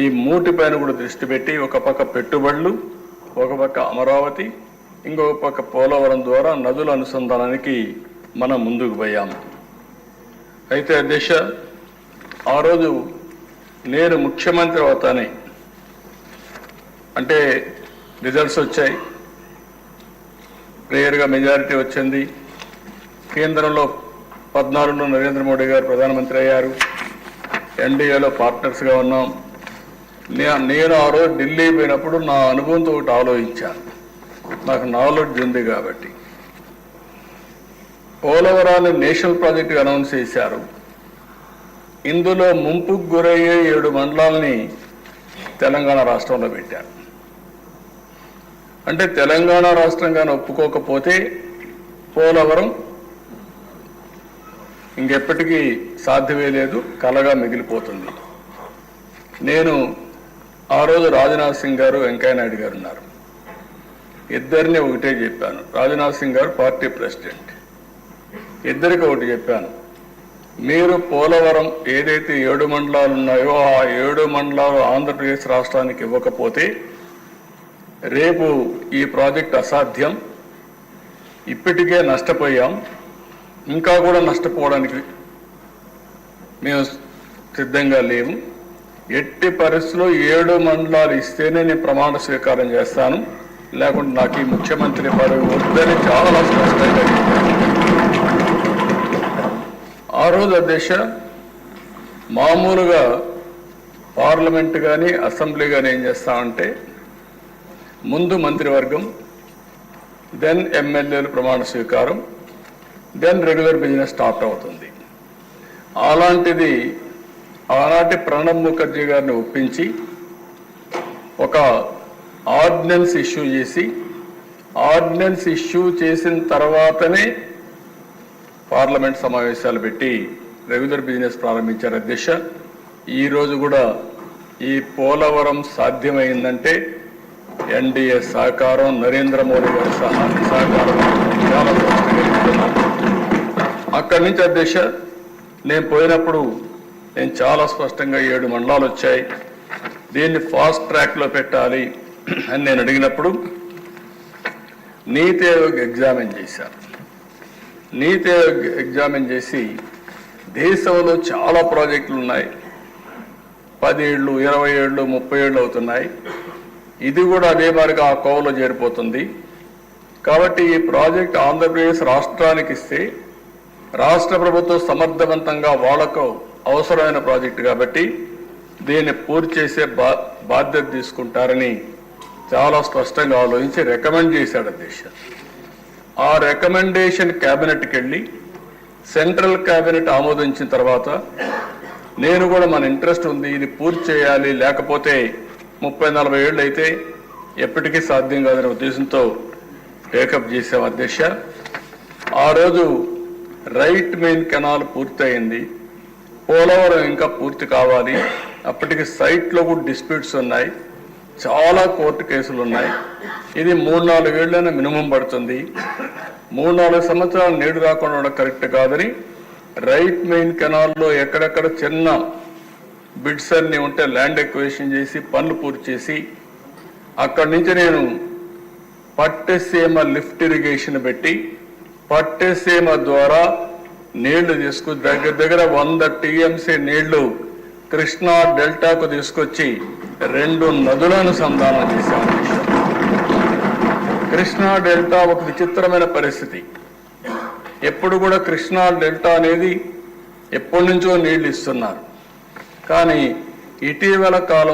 ఈ మూటిపైన కూడా దృష్టి పెట్టి ఒక పక్క పెట్టుబడులు, ఒక పక్క అమరావతి, ఇంకొక పక్క పోలవరం ద్వారా నదుల అనుసంధానానికి మనం ముందుకు పోయాము. అయితే అధ్యక్ష, ఆ రోజు నేను ముఖ్యమంత్రి అవుతానే, అంటే రిజల్ట్స్ వచ్చాయి, క్లియర్గా మెజారిటీ వచ్చింది. కేంద్రంలో 14లో నరేంద్ర మోడీ గారు ప్రధానమంత్రి అయ్యారు. ఎన్డీఏలో పార్ట్నర్స్గా ఉన్నాం. నేను ఆ రోజు ఢిల్లీ పోయినప్పుడు నా అనుభవంతో ఒకటి ఆలోచించాను, నాకు నాలెడ్జ్ ఉంది కాబట్టి. పోలవరాన్ని నేషనల్ ప్రాజెక్టుగా అనౌన్స్ చేశారు. ఇందులో ముంపుకు గురయ్యే 7 మండలాల్ని తెలంగాణ రాష్ట్రంలో పెట్టారు. అంటే తెలంగాణ రాష్ట్రంగానే ఒప్పుకోకపోతే పోలవరం ఇంకెప్పటికీ సాధ్యమే లేదు, కలగా మిగిలిపోతుంది. నేను ఆ రోజు రాజ్నాథ్ సింగ్ గారు, వెంకయ్య నాయుడు గారు ఉన్నారు, ఇద్దరిని ఒకటే చెప్పాను. రాజ్నాథ్ సింగ్ గారు పార్టీ ప్రెసిడెంట్, ఇద్దరికి ఒకటి చెప్పాను, మీరు పోలవరం ఏదైతే 7 మండలాలు ఉన్నాయో ఆ 7 మండలాలు ఆంధ్రప్రదేశ్ రాష్ట్రానికి ఇవ్వకపోతే రేపు ఈ ప్రాజెక్ట్ అసాధ్యం, ఇప్పటికే నష్టపోయాం, ఇంకా కూడా నష్టపోవడానికి మేము సిద్ధంగా లేము. ఎట్టి పరిస్థితుల్లో 7 మండలాలు ఇస్తేనే నేను ప్రమాణ స్వీకారం చేస్తాను, లేకుంటే నాకు ఈ ముఖ్యమంత్రి పదవి వద్దని చాలా స్పష్టంగా చెప్పాను. ఆ రోజు అధ్యక్ష, మామూలుగా పార్లమెంట్ కానీ అసెంబ్లీ కానీ ఏం చేస్తామంటే ముందు మంత్రివర్గం, దెన్ ఎమ్మెల్యేలు ప్రమాణ స్వీకారం, దెన్ రెగ్యులర్ బిజినెస్ స్టార్ట్ అవుతుంది. అలాంటిది ఆనాటి ప్రణబ్ ముఖర్జీ గారిని ఒప్పించి ఒక ఆర్డినెన్స్ ఇష్యూ చేసి, ఆర్డినెన్స్ ఇష్యూ చేసిన తర్వాతనే పార్లమెంట్ సమావేశాలు పెట్టి రెగ్యులర్ బిజినెస్ ప్రారంభించారు అధ్యక్ష. ఈరోజు కూడా ఈ పోలవరం సాధ్యమైందంటే ఎన్డీఏ సహకారం, నరేంద్ర మోడీ గారి సహకారం చాలా స్పష్టంగా. అక్కడి నుంచి అధ్యక్ష నేను పోయినప్పుడు నేను చాలా స్పష్టంగా 7 మండలాలు వచ్చాయి, దీన్ని ఫాస్ట్ ట్రాక్లో పెట్టాలి అని నేను అడిగినప్పుడు నీతి ఆయోగ్ ఎగ్జామిన్ చేశారు. నీతి ఆయోగ్ ఎగ్జామిన్ చేసి దేశంలో చాలా ప్రాజెక్టులు ఉన్నాయి, 10 ఏళ్ళు, 20 ఏళ్ళు, 30 ఏళ్ళు అవుతున్నాయి, ఇది కూడా అదే మాదిరిగా ఆ కోవలో చేరిపోతుంది. కాబట్టి ఈ ప్రాజెక్ట్ ఆంధ్రప్రదేశ్ రాష్ట్రానికి ఇస్తే రాష్ట్ర ప్రభుత్వం సమర్థవంతంగా వాళ్లకు అవసరమైన ప్రాజెక్టు కాబట్టి దీన్ని పూర్తి చేసే బాధ్యత తీసుకుంటారని చాలా స్పష్టంగా ఆలోచించి రికమెండ్ చేశాడు అధ్యక్ష. ఆ రికమెండేషన్ క్యాబినెట్కి వెళ్ళి సెంట్రల్ క్యాబినెట్ ఆమోదించిన తర్వాత నేను కూడా మన ఇంట్రెస్ట్ ఉంది, ఇది పూర్తి చేయాలి, లేకపోతే 30-40 ఏళ్ళు అయితే ఎప్పటికీ సాధ్యం కాదనే ఉద్దేశంతో టేకప్ చేసాం అధ్యక్ష. ఆ రోజు రైట్ మెయిన్ కెనాల్ పూర్తయింది, పోలవరం ఇంకా పూర్తి కావాలి. అప్పటికి సైట్లో కూడా డిస్ప్యూట్స్ ఉన్నాయి, చాలా కోర్టు కేసులు ఉన్నాయి. ఇది 3-4 ఏళ్ళైనా మినిమం పడుతుంది. 3-4 సంవత్సరాలు నీడు రాకుండా ఉండడం కరెక్ట్ కాదని రైట్ మెయిన్ కెనాల్లో ఎక్కడెక్కడ చిన్న బిడ్స్ అన్ని ఉంటే ల్యాండ్ ఎక్వేషన్ చేసి పనులు పూర్తి చేసి అక్కడి నుంచి నేను పట్టెసీమ లిఫ్ట్ ఇరిగేషన్ పెట్టి పట్టెసీమ ద్వారా నీళ్లు తీసుకుని దగ్గర 100 టీఎంసీ నీళ్లు కృష్ణా డెల్టాకు తీసుకొచ్చి 2 నదులను సంధానం చేశాను. కృష్ణా డెల్టా ఒక విచిత్రమైన పరిస్థితి. ఎప్పుడు కూడా కృష్ణా డెల్టా అనేది ఎప్పటి నుంచో నీళ్లు ఇస్తున్నారు, కానీ ఇటీవల కాలం